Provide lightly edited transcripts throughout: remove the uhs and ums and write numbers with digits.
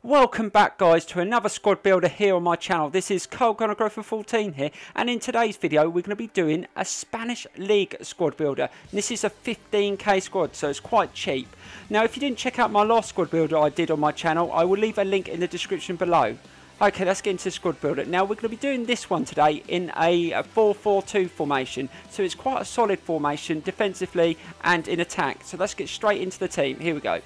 Welcome back guys to another squad builder here on my channel. This is KPG-GOONER here, and in today's video we're going to be doing a Spanish League squad builder. And this is a 15k squad, so it's quite cheap. Now if you didn't check out my last squad builder I did on my channel, I will leave a link in the description below. Okay, let's get into the squad builder. Now we're going to be doing this one today in a 4-4-2 formation. So it's quite a solid formation defensively and in attack. So let's get straight into the team. Here we go.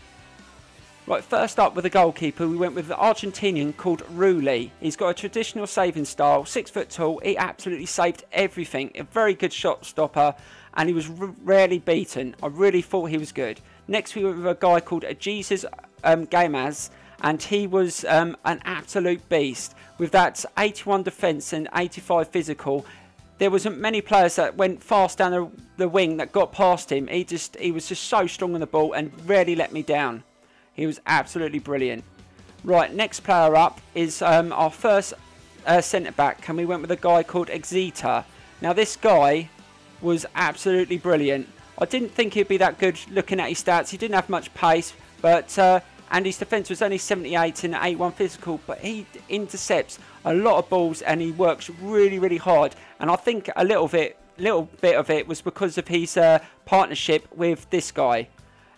Right, first up with the goalkeeper, we went with the Argentinian called Rulli. He's got a traditional saving style, 6 foot tall. He absolutely saved everything. A very good shot stopper, and he was rarely beaten. I really thought he was good. Next we went with a guy called Jesus Gamaz, and he was an absolute beast. With that 81 defence and 85 physical, there wasn't many players that went fast down the wing that got past him. He was just so strong on the ball and rarely let me down. He was absolutely brilliant. Right, next player up is our first centre-back, and we went with a guy called Exeter. Now this guy was absolutely brilliant. I didn't think he'd be that good looking at his stats. He didn't have much pace, but and his defence was only 78 and 81 physical, but he intercepts a lot of balls and he works really, really hard. And I think a little bit of it was because of his partnership with this guy.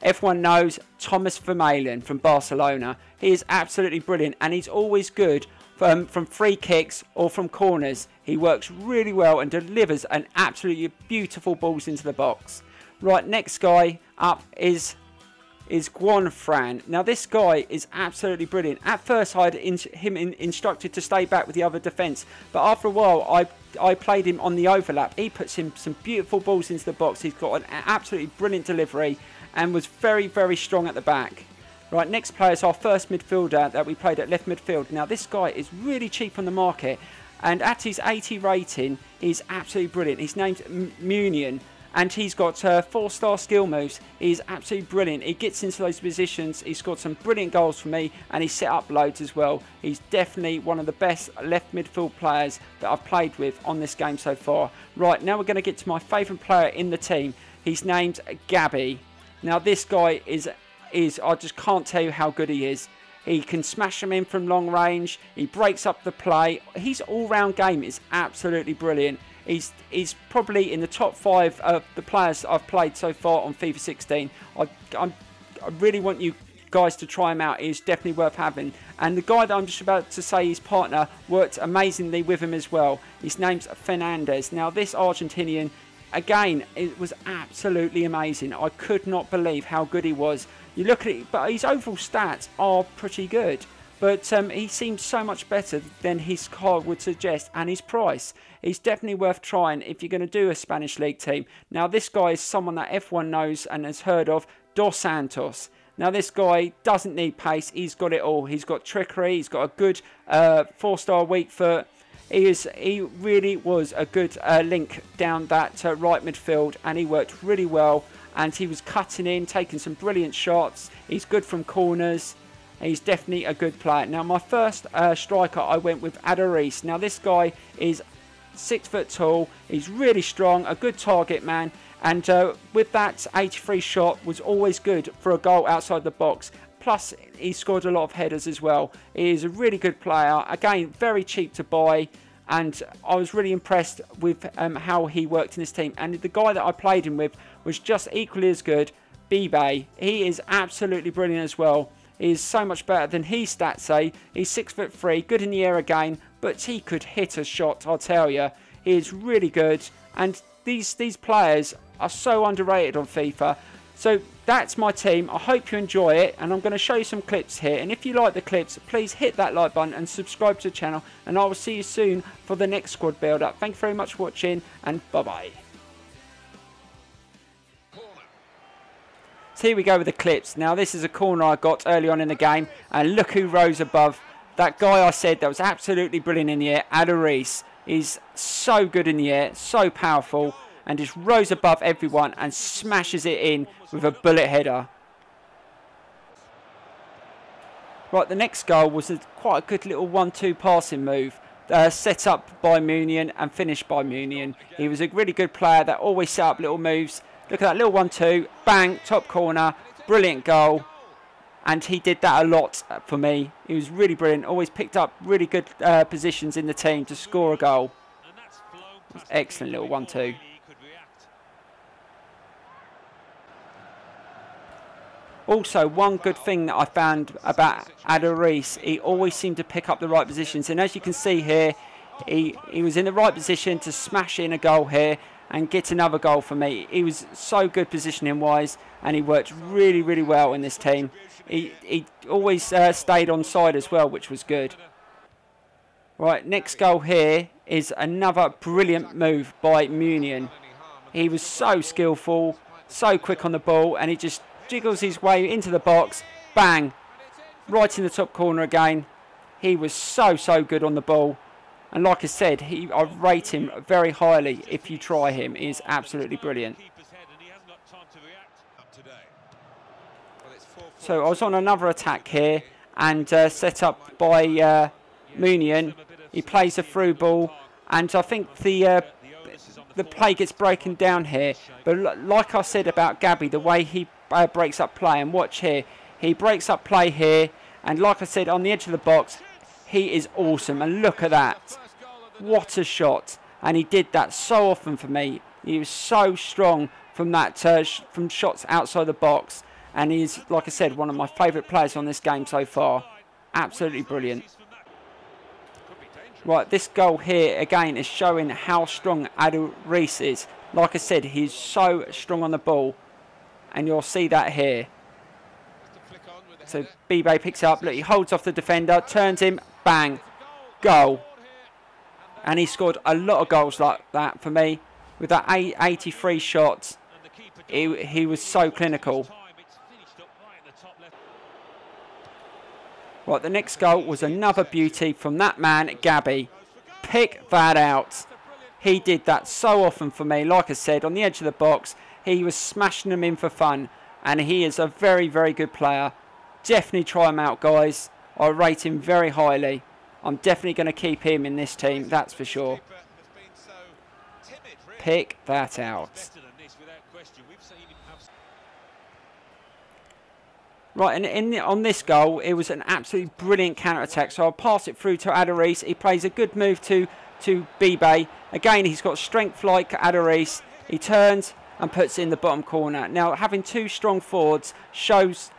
Everyone knows Thomas Vermaelen from Barcelona. He is absolutely brilliant, and he's always good from free kicks or from corners. He works really well and delivers an absolutely beautiful balls into the box. Right, next guy up is Guanfran. Now this guy is absolutely brilliant. At first I had him instructed to stay back with the other defence, but after a while I played him on the overlap. He puts him some beautiful balls into the box. He's got an absolutely brilliant delivery and was very, very strong at the back. Right, next player is our first midfielder that we played at left midfield. Now this guy is really cheap on the market, and at his 80 rating he's absolutely brilliant. His name's Munian, and he's got 4-star skill moves. He's absolutely brilliant. He gets into those positions. He's got some brilliant goals for me, and he's set up loads as well. He's definitely one of the best left midfield players that I've played with on this game so far. Right, now we're going to get to my favourite player in the team. He's named Gabby. Now this guy is I just can't tell you how good he is. He can smash them in from long range. He breaks up the play. His all-round game is absolutely brilliant. He's probably in the top 5 of the players I've played so far on FIFA 16. I really want you guys to try him out. He's definitely worth having. And the guy that I'm just about to say his partner worked amazingly with him as well. His name's Fernandez. Now this Argentinian, again, it was absolutely amazing. I could not believe how good he was. You look at it, but his overall stats are pretty good. But he seems so much better than his card would suggest, and his price. He's definitely worth trying if you're going to do a Spanish League team. Now this guy is someone that everyone knows and has heard of, Dos Santos. Now this guy doesn't need pace, he's got it all. He's got trickery, he's got a good 4-star weak foot. He really was a good link down that right midfield, and he worked really well, and he was cutting in, taking some brilliant shots. He's good from corners. He's definitely a good player. Now my first striker I went with Adarice. Now this guy is 6 foot tall. He's really strong, a good target man, and with that 83 shot was always good for a goal outside the box. Plus he scored a lot of headers as well. He is a really good player. Again, very cheap to buy, and I was really impressed with how he worked in this team. And the guy that I played him with was just equally as good, Bibe. He is absolutely brilliant as well. He is so much better than his stats say. He's 6'3", good in the air again, but he could hit a shot, I'll tell you. He is really good, and these players are so underrated on FIFA. So that's my team. I hope you enjoy it, and I'm going to show you some clips here. And if you like the clips, please hit that like button and subscribe to the channel, and I will see you soon for the next squad build-up. Thank you very much for watching, and bye-bye. So here we go with the clips. Now this is a corner I got early on in the game, and look who rose above. That guy I said that was absolutely brilliant in the air, Adarice. He's so good in the air, so powerful, and just rose above everyone and smashes it in with a bullet header. Right, the next goal was quite a good little 1-2 passing move. Set up by Munian and finished by Munian. He was a really good player that always set up little moves. Look at that little 1-2, bang, top corner, brilliant goal. and he did that a lot for me. He was really brilliant, always picked up really good positions in the team to score a goal. Excellent little 1-2. Also, one good thing that I found about Aduriz, he always seemed to pick up the right positions. And as you can see here, he was in the right position to smash in a goal here and get another goal for me. He was so good positioning-wise, and he worked really, really well in this team. He always stayed on side as well, which was good. Right, next goal here is another brilliant move by Munian. He was so skillful, so quick on the ball, and he just jiggles his way into the box, bang, right in the top corner again. He was so good on the ball, and like I said, I rate him very highly. If you try him, he is absolutely brilliant. So I was on another attack here, and set up by Munian. He plays a through ball, and I think the play gets broken down here, but like I said about Gabby, the way he breaks up play, and watch here, he breaks up play here, and like I said, on the edge of the box, he is awesome. And look at that, what a shot! And he did that so often for me. He was so strong from that from shots outside the box, and he's, like I said, one of my favourite players on this game so far. Absolutely brilliant. Right, this goal here again is showing how strong Aduriz is. Like I said, he's so strong on the ball, and you'll see that here. So BBVA picks it up, look, he holds off the defender, turns him, bang, goal. And he scored a lot of goals like that for me. With that 83 shots, he was so clinical. Right, the next goal was another beauty from that man, Gabby. Pick that out. He did that so often for me. Like I said, on the edge of the box, he was smashing them in for fun. And he is a very good player. Definitely try him out, guys. I rate him very highly. I'm definitely going to keep him in this team, that's for sure. Pick that out. Right, and on this goal, it was an absolutely brilliant counter-attack. So I'll pass it through to Aduriz. He plays a good move to BBVA. Again, he's got strength like Aduriz. He turns and puts it in the bottom corner. Now, having two strong forwards shows,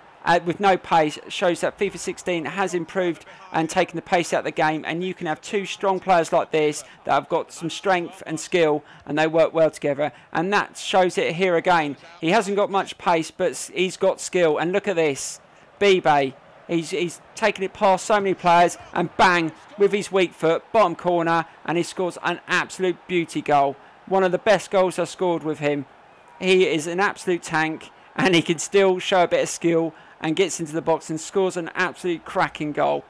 with no pace, shows that FIFA 16 has improved and taken the pace out of the game. And you can have two strong players like this that have got some strength and skill, and they work well together. And that shows it here again. He hasn't got much pace, but he's got skill. And look at this, BBVA. He's taken it past so many players, and bang, with his weak foot, bottom corner, and he scores an absolute beauty goal. One of the best goals I scored with him. He is an absolute tank, and he can still show a bit of skill and gets into the box and scores an absolute cracking goal.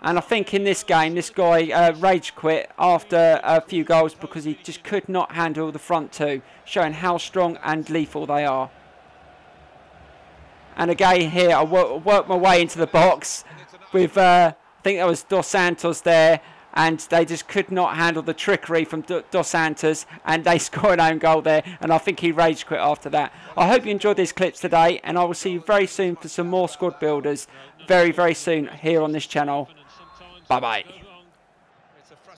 And I think in this game, this guy rage quit after a few goals because he just could not handle the front two, showing how strong and lethal they are. And again here, I worked my way into the box with, I think that was Dos Santos there, and they just could not handle the trickery from Dos Santos, and they scored an own goal there, and I think he rage quit after that. I hope you enjoyed these clips today, and I will see you very soon for some more squad builders very soon here on this channel. Bye bye.